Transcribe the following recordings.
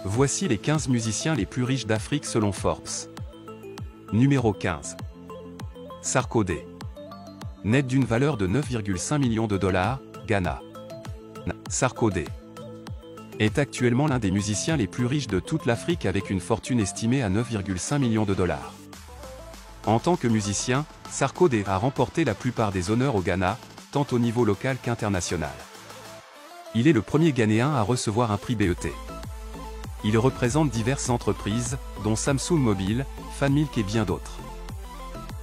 Voici les 15 musiciens les plus riches d'Afrique selon Forbes. Numéro 15. Sarkodie. Net d'une valeur de 9,5 millions de dollars, Ghana. Sarkodie est actuellement l'un des musiciens les plus riches de toute l'Afrique avec une fortune estimée à 9,5 millions de dollars. En tant que musicien, Sarkodie a remporté la plupart des honneurs au Ghana, tant au niveau local qu'international. Il est le premier Ghanéen à recevoir un prix BET. Il représente diverses entreprises, dont Samsung Mobile, Fanmilk et bien d'autres.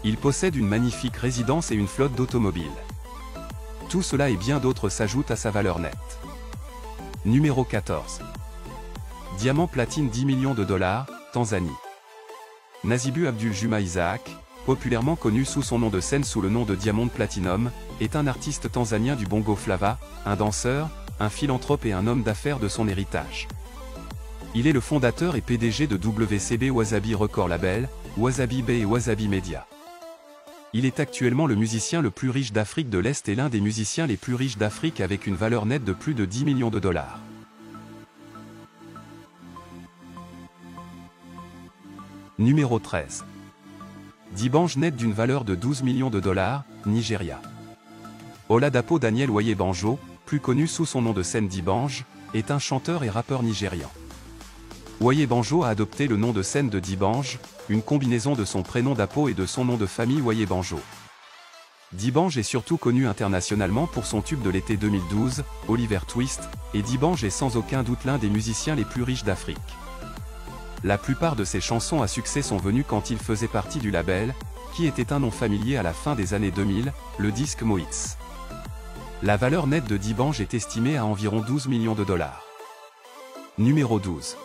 Il possède une magnifique résidence et une flotte d'automobiles. Tout cela et bien d'autres s'ajoutent à sa valeur nette. Numéro 14. Diamant platine 10 millions de dollars, Tanzanie. Nasibu Abdul Juma Isaac, populairement connu sous son nom de scène sous le nom de Diamond Platinum, est un artiste tanzanien du Bongo Flava, un danseur, un philanthrope et un homme d'affaires de son héritage. Il est le fondateur et PDG de WCB Wasabi Record Label, Wasabi Bay et Wasabi Media. Il est actuellement le musicien le plus riche d'Afrique de l'Est et l'un des musiciens les plus riches d'Afrique avec une valeur nette de plus de 10 millions de dollars. Numéro 13. D'Ibange net d'une valeur de 12 millions de dollars, Nigeria. Oladapo Daniel Oyebanjo, plus connu sous son nom de scène D'Ibange, est un chanteur et rappeur nigérian. Oyebanjo a adopté le nom de scène de D'Ibange, une combinaison de son prénom Dapo et de son nom de famille Oyebanjo. D'Ibange est surtout connu internationalement pour son tube de l'été 2012, Oliver Twist, et D'Ibange est sans aucun doute l'un des musiciens les plus riches d'Afrique. La plupart de ses chansons à succès sont venues quand il faisait partie du label, qui était un nom familier à la fin des années 2000, le disque Moïse. La valeur nette de D'Ibange est estimée à environ 12 millions de dollars. Numéro 12.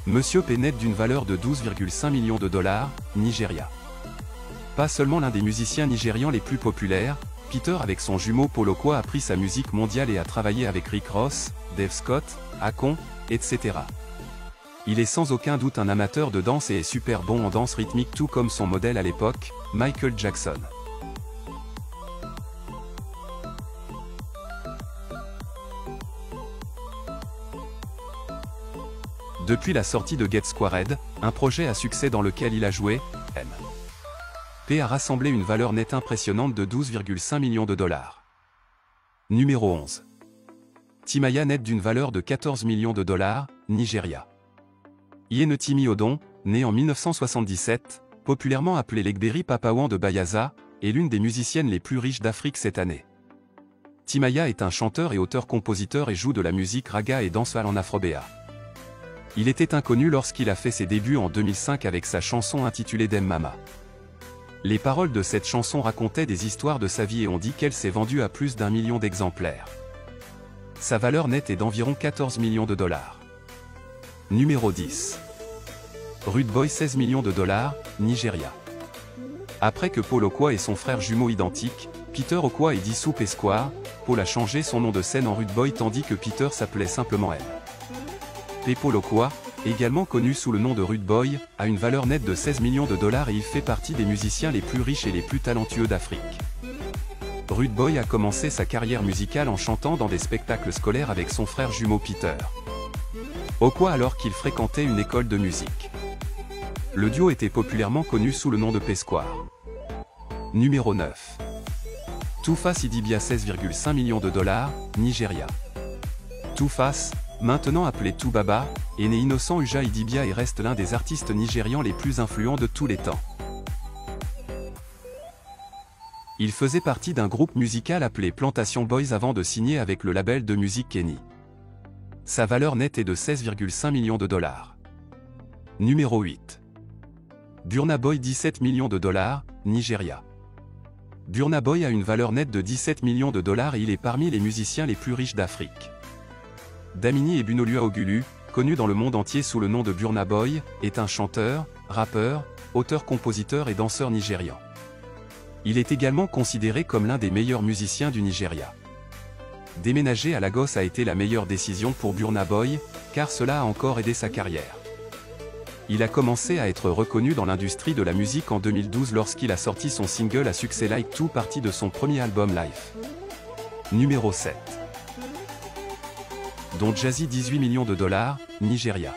Monsieur P net d'une valeur de 12,5 millions de dollars, Nigeria. Pas seulement l'un des musiciens nigérians les plus populaires, Peter avec son jumeau Paul Okoye a pris sa musique mondiale et a travaillé avec Rick Ross, Dave Scott, Akon, etc. Il est sans aucun doute un amateur de danse et est super bon en danse rythmique tout comme son modèle à l'époque, Michael Jackson. Depuis la sortie de Get Squared, un projet à succès dans lequel il a joué, MP a rassemblé une valeur nette impressionnante de 12,5 millions de dollars. Numéro 11. Timaya net d'une valeur de 14 millions de dollars, Nigeria. Yenetimi Odon, née en 1977, populairement appelée l'Egberi Papawan de Bayaza, est l'une des musiciennes les plus riches d'Afrique cette année. Timaya est un chanteur et auteur-compositeur et joue de la musique raga et dancehall en afrobéa. Il était inconnu lorsqu'il a fait ses débuts en 2005 avec sa chanson intitulée Dem Mama. Les paroles de cette chanson racontaient des histoires de sa vie et on dit qu'elle s'est vendue à plus d'1 million d'exemplaires. Sa valeur nette est d'environ 14 millions de dollars. Numéro 10. Rude Boy 16 millions de dollars, Nigeria. Après que Paul Okoye et son frère jumeau identique, Peter Okoye et Dissoup Esquire, Paul a changé son nom de scène en Rude Boy tandis que Peter s'appelait simplement M. Paul Okoye, également connu sous le nom de Rude Boy, a une valeur nette de 16 millions de dollars et il fait partie des musiciens les plus riches et les plus talentueux d'Afrique. Rude Boy a commencé sa carrière musicale en chantant dans des spectacles scolaires avec son frère jumeau Peter Okoye alors qu'il fréquentait une école de musique. Le duo était populairement connu sous le nom de P-Square. Numéro 9. Toofas Idibia 16,5 millions de dollars, Nigeria. Toofas, maintenant appelé Toubaba, est né innocent Uja Idibia et reste l'un des artistes nigérians les plus influents de tous les temps. Il faisait partie d'un groupe musical appelé Plantation Boys avant de signer avec le label de musique Kenny. Sa valeur nette est de 16,5 millions de dollars. Numéro 8. Burna Boy 17 millions de dollars, Nigeria. Burna Boy a une valeur nette de 17 millions de dollars et il est parmi les musiciens les plus riches d'Afrique. Damini Ebunolua Ogulu, connu dans le monde entier sous le nom de Burna Boy, est un chanteur, rappeur, auteur-compositeur et danseur nigérian. Il est également considéré comme l'un des meilleurs musiciens du Nigeria. Déménager à Lagos a été la meilleure décision pour Burna Boy, car cela a encore aidé sa carrière. Il a commencé à être reconnu dans l'industrie de la musique en 2012 lorsqu'il a sorti son single à succès Like 2 partie de son premier album Life. Numéro 7. dont Jazzy 18 millions de dollars, Nigeria.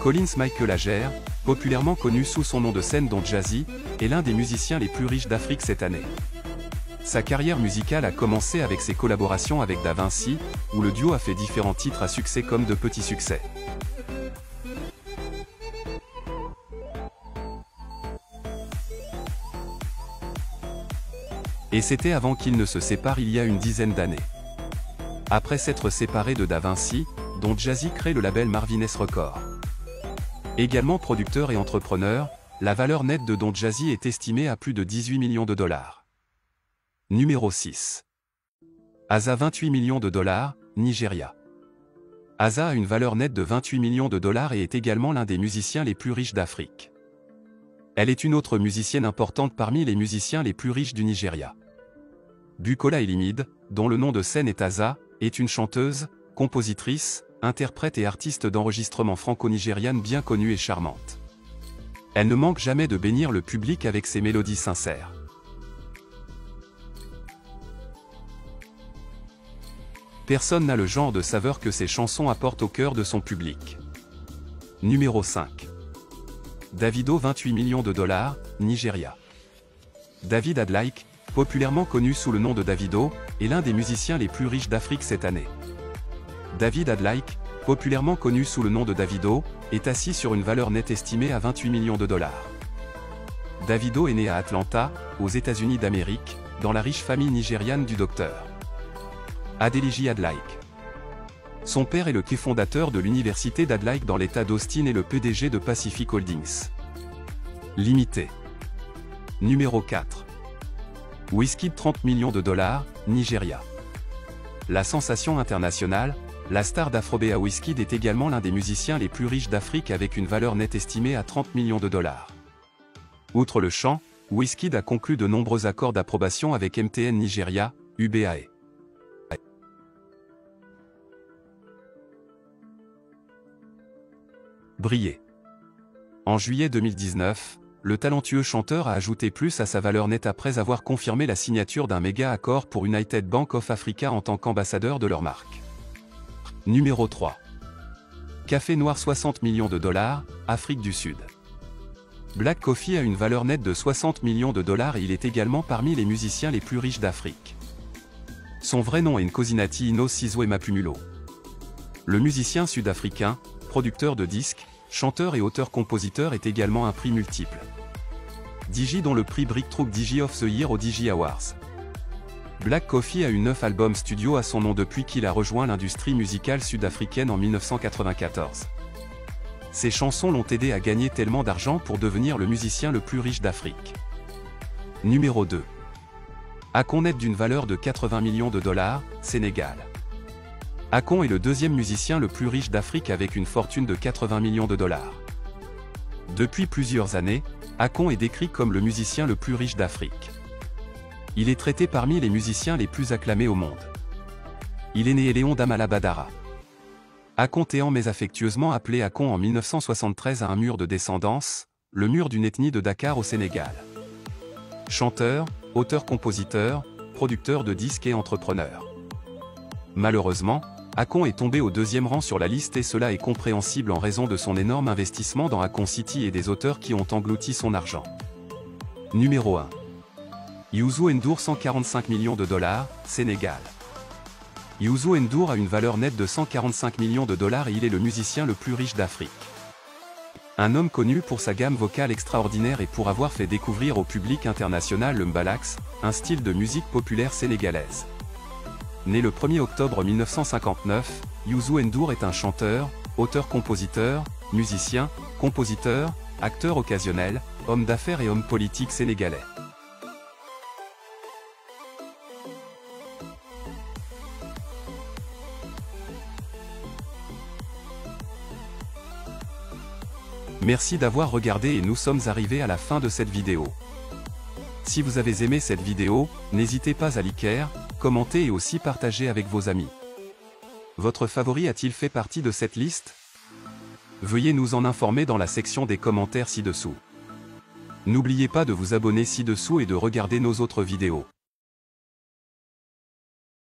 Collins Michael Ajer, populairement connu sous son nom de scène Don Jazzy, est l'un des musiciens les plus riches d'Afrique cette année. Sa carrière musicale a commencé avec ses collaborations avec Da Vinci, où le duo a fait différents titres à succès comme de petits succès. Et c'était avant qu'ils ne se séparent il y a une dizaine d'années. Après s'être séparé de Da Vinci, Don Jazzy crée le label Marvinez Records. Également producteur et entrepreneur, la valeur nette de Don Jazzy est estimée à plus de 18 millions de dollars. Numéro 6. Asa 28 millions de dollars, Nigeria. Asa a une valeur nette de 28 millions de dollars et est également l'un des musiciens les plus riches d'Afrique. Elle est une autre musicienne importante parmi les musiciens les plus riches du Nigeria. Bukola Elimide, dont le nom de scène est Asa, est une chanteuse, compositrice, interprète et artiste d'enregistrement franco-nigériane bien connue et charmante. Elle ne manque jamais de bénir le public avec ses mélodies sincères. Personne n'a le genre de saveur que ses chansons apportent au cœur de son public. Numéro 5. Davido 28 millions de dollars, Nigeria. David Adlike, populairement connu sous le nom de Davido, est l'un des musiciens les plus riches d'Afrique cette année. David Adlike, populairement connu sous le nom de Davido, est assis sur une valeur nette estimée à 28 millions de dollars. Davido est né à Atlanta, aux États-Unis d'Amérique, dans la riche famille nigériane du Dr. Adeliji Adlike. Son père est le cofondateur de l'université d'Adlike dans l'état d'Austin et le PDG de Pacific Holdings Limité. Numéro 4. Wizkid 30 millions de dollars, Nigeria. La sensation internationale, la star d'Afrobea Wizkid est également l'un des musiciens les plus riches d'Afrique avec une valeur nette estimée à 30 millions de dollars. Outre le chant, Wizkid a conclu de nombreux accords d'approbation avec MTN Nigeria, UBAE. Briller. En juillet 2019, le talentueux chanteur a ajouté plus à sa valeur nette après avoir confirmé la signature d'un méga accord pour United Bank of Africa en tant qu'ambassadeur de leur marque. Numéro 3. Café Noir 60 millions de dollars, Afrique du Sud. Black Coffee a une valeur nette de 60 millions de dollars et il est également parmi les musiciens les plus riches d'Afrique. Son vrai nom est Nkosinati Ino Sizwe Mapumulo. Le musicien sud-africain, producteur de disques, chanteur et auteur-compositeur est également un prix multiple. Digi dont le prix Breakthrough Digi of the Year aux Digi Awards. Black Coffee a eu 9 albums studio à son nom depuis qu'il a rejoint l'industrie musicale sud-africaine en 1994. Ses chansons l'ont aidé à gagner tellement d'argent pour devenir le musicien le plus riche d'Afrique. Numéro 2. Akon net d'une valeur de 80 millions de dollars, Sénégal. Akon est le deuxième musicien le plus riche d'Afrique avec une fortune de 80 millions de dollars. Depuis plusieurs années, Akon est décrit comme le musicien le plus riche d'Afrique. Il est traité parmi les musiciens les plus acclamés au monde. Il est né à Léon Damala Badara. Akontéan mais affectueusement appelé Akon en 1973 à un mur de descendance, le mur d'une ethnie de Dakar au Sénégal. Chanteur, auteur-compositeur, producteur de disques et entrepreneur. Malheureusement, Akon est tombé au deuxième rang sur la liste et cela est compréhensible en raison de son énorme investissement dans Akon City et des auteurs qui ont englouti son argent. Numéro 1. Youssou N'Dour 145 millions de dollars, Sénégal. Youssou N'Dour a une valeur nette de 145 millions de dollars et il est le musicien le plus riche d'Afrique. Un homme connu pour sa gamme vocale extraordinaire et pour avoir fait découvrir au public international le mbalax, un style de musique populaire sénégalaise. Né le 1er octobre 1959, Youssou N'Dour est un chanteur, auteur-compositeur, musicien, compositeur, acteur occasionnel, homme d'affaires et homme politique sénégalais. Merci d'avoir regardé et nous sommes arrivés à la fin de cette vidéo. Si vous avez aimé cette vidéo, n'hésitez pas à liker, commenter et aussi partager avec vos amis. Votre favori a-t-il fait partie de cette liste? Veuillez nous en informer dans la section des commentaires ci-dessous. N'oubliez pas de vous abonner ci-dessous et de regarder nos autres vidéos.